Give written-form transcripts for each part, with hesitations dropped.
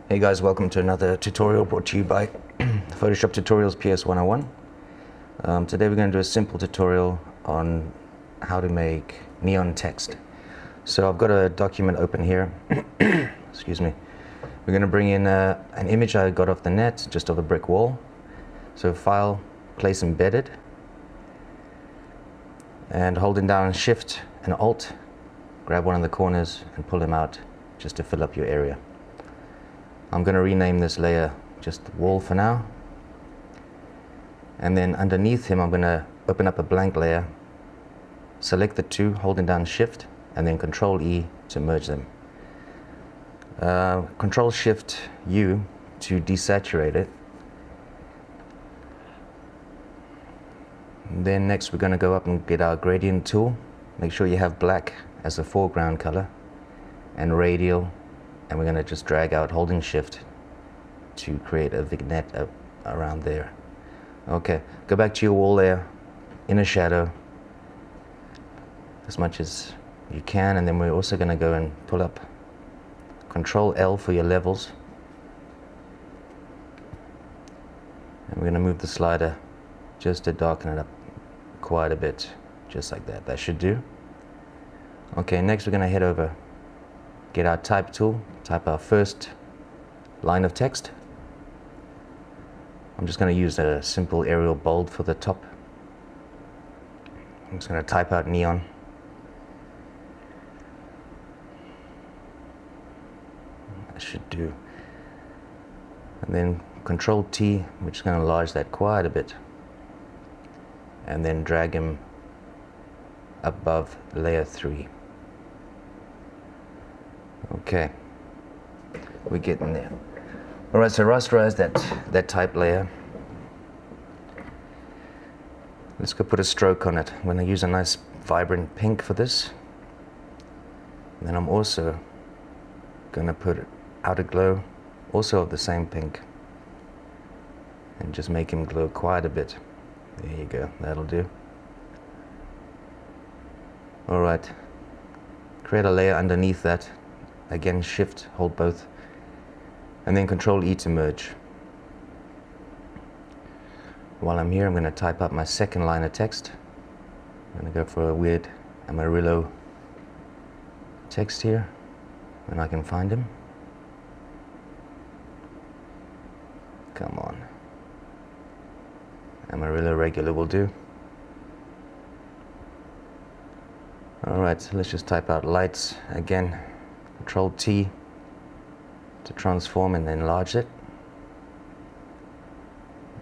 Hey guys, welcome to another tutorial brought to you by Photoshop Tutorials PS101. Today we're going to do a simple tutorial on how to make neon text. So I've got a document open here. Excuse me. We're going to bring in an image I got off the net, just of a brick wall. So File, Place Embedded, and holding down Shift and Alt, grab one of the corners and pull them out just to fill up your area. I'm going to rename this layer just wall for now, and then underneath him I'm going to open up a blank layer, select the two, holding down Shift and then Control E to merge them. Control Shift U to desaturate it. And then next we're going to go up and get our gradient tool. Make sure you have black as the foreground color and radial. And we're going to just drag out holding Shift to create a vignette around there. Okay, go back to your wall layer, inner shadow, as much as you can, and then we're also going to go and pull up Control L for your levels. And we're going to move the slider just to darken it up quite a bit, just like that. That should do. Okay, next we're going to head over, get our type tool, type our first line of text. I'm just going to use a simple Arial bold for the top. I'm just going to type out neon. That should do. And then Control T, we're just going to enlarge that quite a bit. And then drag him above layer 3. Okay, we're getting there. Alright, so rasterize that type layer. Let's go put a stroke on it. I'm going to use a nice vibrant pink for this. And then I'm also going to put outer glow, also of the same pink. And just make him glow quite a bit. There you go, that'll do. Alright, create a layer underneath that. Again, Shift, hold both, and then Control E to merge. While I'm here, I'm going to type up my second line of text. I'm going to go for a weird Amarillo text here, when I can find him. Come on. Amarillo regular will do. Alright, so let's just type out lights again. Control T to transform and enlarge it.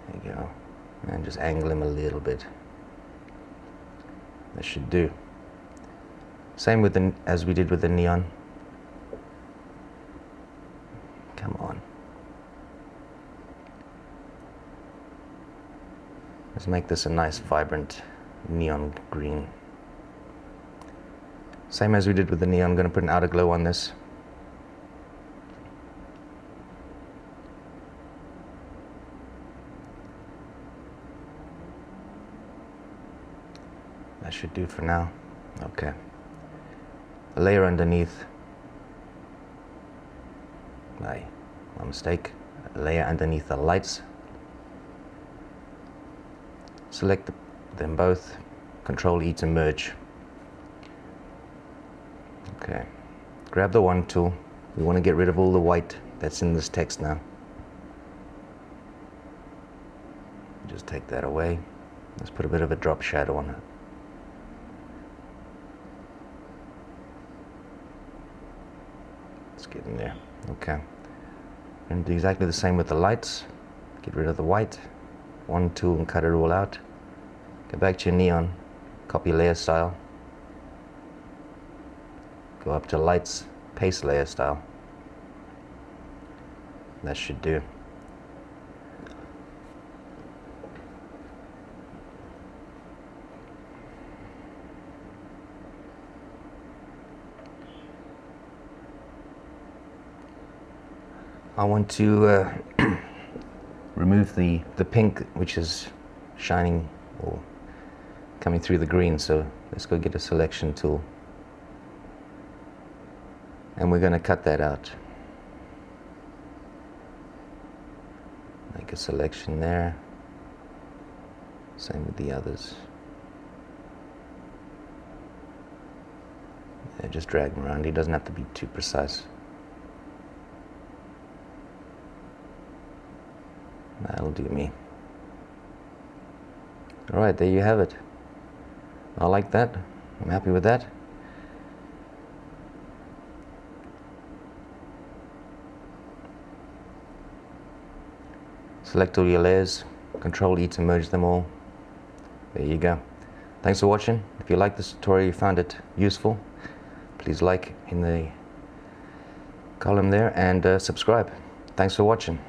There you go. And just angle him a little bit. That should do. Same with as we did with the neon. Come on. Let's make this a nice vibrant neon green. Same as we did with the neon, I'm going to put an outer glow on this. That should do for now. Okay. A layer underneath. My mistake. A layer underneath the lights. Select them both. Control E to merge. Okay, grab the one tool. We want to get rid of all the white that's in this text now. Just take that away. Let's put a bit of a drop shadow on it. Let's get in there. Okay. And do exactly the same with the lights. Get rid of the white. One tool and cut it all out. Go back to your neon. Copy layer style. Go up to lights, paste layer style. That should do. I want to remove the pink, which is shining or coming through the green, so let's go get a selection tool. And we're going to cut that out. Make a selection there. Same with the others. Yeah, just drag him around. He doesn't have to be too precise. That'll do me. Alright, there you have it. I like that. I'm happy with that. Select all your layers, Control E to merge them all. There you go. Thanks for watching. If you liked this tutorial, you found it useful, please like in the column there and subscribe. Thanks for watching.